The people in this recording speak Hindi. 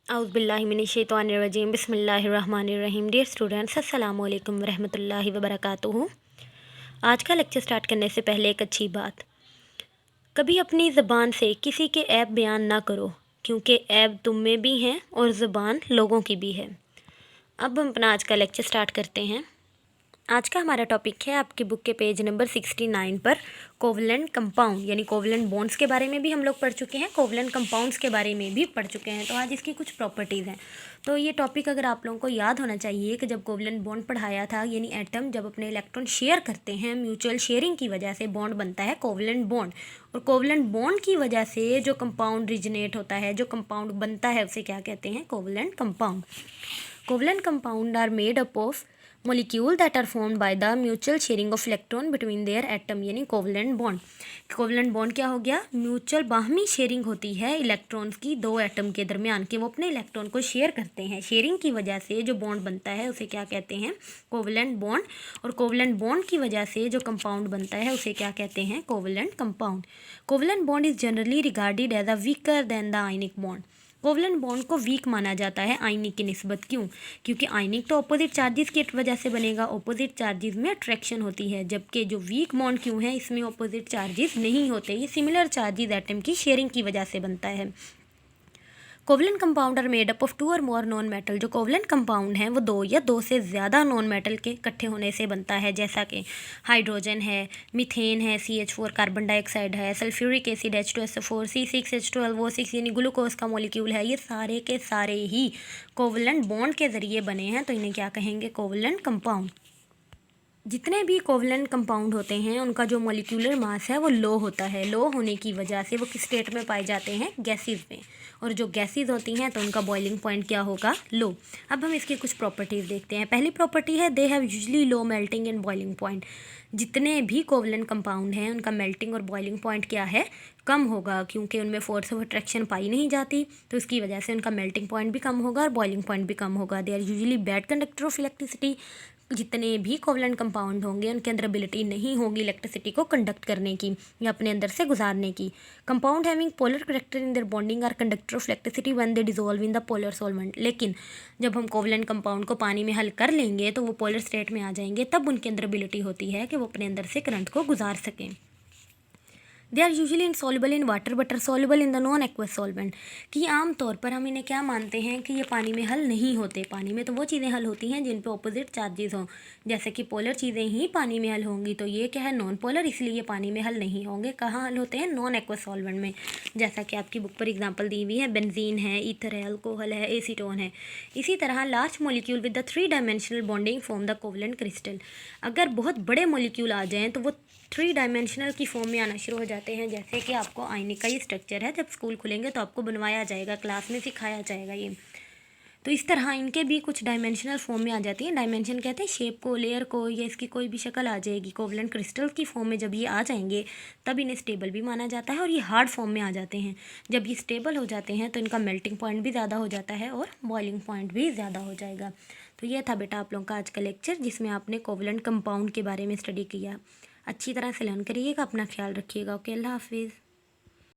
औज़ुबिल्लाहिमिनश्शैतानिर्रजीम बिस्मिल्लाहिर्रहमानिर्रहीम। डियर स्टूडेंट्स, अस्सलाम वालेकुम रहमतुल्लाहि व बरकातुहू। आज का लेक्चर स्टार्ट करने से पहले एक अच्छी बात, कभी अपनी ज़बान से किसी के ऐब बयान ना करो, क्योंकि ऐब तुम में भी हैं और ज़बान लोगों की भी है। अब हम अपना आज का लेक्चर स्टार्ट करते हैं। आज का हमारा टॉपिक है आपकी बुक के पेज नंबर 69 पर कोवलेंट कंपाउंड यानी कोवलेंट बॉन्ड्स के बारे में भी हम लोग पढ़ चुके हैं, कोवलेंट कंपाउंड्स के बारे में भी पढ़ चुके हैं। तो आज इसकी कुछ प्रॉपर्टीज़ हैं। तो ये टॉपिक अगर आप लोगों को याद होना चाहिए कि जब कोवलेंट बॉन्ड पढ़ाया था, यानी एटम जब अपने इलेक्ट्रॉन शेयर करते हैं, म्यूचुअल शेयरिंग की वजह से बॉन्ड बनता है कोवलेंट बॉन्ड। और कोवलेंट बॉन्ड की वजह से जो कंपाउंड रिजनेट होता है, जो कंपाउंड बनता है, उसे क्या कहते हैं? Covalent compound. Covalent compound are made up of molecule that are formed by the mutual sharing of electron between their atom, यानी कोवलेंट बॉन्ड। कोवलेंट बॉन्ड क्या हो गया? म्यूचुअल बाहमी शेयरिंग होती है इलेक्ट्रॉन्स की दो एटम के दरमियान, कि वो अपने इलेक्ट्रॉन को शेयर करते हैं। शेयरिंग की वजह से जो बॉन्ड बनता है उसे क्या कहते हैं? Covalent bond. और कोवलेंट बॉन्ड की वजह से जो कंपाउंड बनता है उसे क्या कहते हैं? Covalent compound. Covalent bond is generally regarded as a weaker than the ionic bond. Covalent bond को वीक माना जाता है आयनिक की निस्बत। क्यों? क्योंकि आयनिक तो अपोजिट चार्जेस की वजह से बनेगा, अपोजिट चार्जेस में अट्रैक्शन होती है, जबकि जो वीक बॉन्ड क्यों है, इसमें अपोजिट चार्जेस नहीं होते, ये सिमिलर चार्जेस एटम की शेयरिंग की वजह से बनता है। Covalent compound are made up of 2 और मोर नॉन मेटल। जो कोवलेंट कंपाउंड हैं वो 2 या 2 से ज़्यादा नॉन मेटल के इकट्ठे होने से बनता है, जैसा कि हाइड्रोजन है, मीथेन है, CH4 कार्बन डाइऑक्साइड है, सल्फ्यूरिक एसिड H2SO4, C6H12O6 यानी ग्लूकोज का मॉलिक्यूल है। ये सारे के सारे ही कोवलेंट बॉन्ड के ज़रिए बने हैं, तो इन्हें क्या कहेंगे? Covalent compound. जितने भी कोवलेंट कंपाउंड होते हैं उनका जो मॉलिक्यूलर मास है वो लो होता है। लो होने की वजह से वो किस स्टेट में पाए जाते हैं? गैसेज में। और जो गैसेज होती हैं तो उनका बॉइलिंग पॉइंट क्या होगा? लो। अब हम इसकी कुछ प्रॉपर्टीज़ देखते हैं। पहली प्रॉपर्टी है they have usually low melting and boiling point. जितने भी कोवलेंट कंपाउंड हैं उनका मेल्टिंग और बॉइलिंग पॉइंट क्या है? कम होगा, क्योंकि उनमें फोर्स ऑफ अट्रैक्शन पाई नहीं जाती, तो इसकी वजह से उनका मेल्टिंग पॉइंट भी कम होगा और बॉइलिंग पॉइंट भी कम होगा। They are usually bad conductor of electricity. जितने भी कोवलेंट कंपाउंड होंगे उनके अंदर एबिलिटी नहीं होगी इलेक्ट्रिसिटी को कंडक्ट करने की या अपने अंदर से गुजारने की। Compound having polar character in their bonding are conductor of electricity when they dissolve in the polar solvent. लेकिन जब हम कोवलेंट कंपाउंड को पानी में हल कर लेंगे तो वो पोलर स्टेट में आ जाएंगे, तब उनके अंदर एबिलिटी होती है कि वो अपने अंदर से करंट को गुजार सकें। They are usually insoluble in water but are soluble in the non aqueous solvent. कि आम तौर पर हम इन्हें क्या मानते हैं कि ये पानी में हल नहीं होते। पानी में तो वो चीज़ें हल होती हैं जिन पे ऑपोजिट चार्जेस हों, जैसे कि पोलर चीज़ें ही पानी में हल होंगी, तो ये क्या है? नॉन पोलर, इसलिए ये पानी में हल नहीं होंगे। कहाँ हल होते हैं? नॉन एक्वस सॉल्वेंट में। जैसा कि आपकी बुक पर एग्जाम्पल दी हुई है, बेंजीन है, ईथर है, अल्कोहल है, एसीटोन है। इसी तरह large molecule with the 3 dimensional bonding form the covalent crystal. अगर बहुत बड़े मोलिक्यूल आ जाएँ तो वो 3 डायमेंशनल की फॉर्म में आना शुरू हो जाते हैं, जैसे कि आपको आयनिक का ये स्ट्रक्चर है। जब स्कूल खुलेंगे तो आपको बनवाया जाएगा, क्लास में सिखाया जाएगा ये। तो इस तरह इनके भी कुछ डायमेंशनल फॉर्म में आ जाती हैं। डायमेंशन कहते हैं शेप को, लेयर को, या इसकी कोई भी शक्ल आ जाएगी। कोवलेंट क्रिस्टल की फॉर्म में जब ये आ जाएंगे तब इन्हें स्टेबल भी माना जाता है और ये हार्ड फॉर्म में आ जाते हैं। जब ये स्टेबल हो जाते हैं तो इनका मेल्टिंग पॉइंट भी ज़्यादा हो जाता है और बॉइलिंग पॉइंट भी ज़्यादा हो जाएगा। तो ये था बेटा आप लोगों का आज का लेक्चर, जिसमें आपने कोवलेंट कंपाउंड के बारे में स्टडी किया। अच्छी तरह से लर्न करिएगा, अपना ख्याल रखिएगा। ओके, अल्लाह हाफिज़।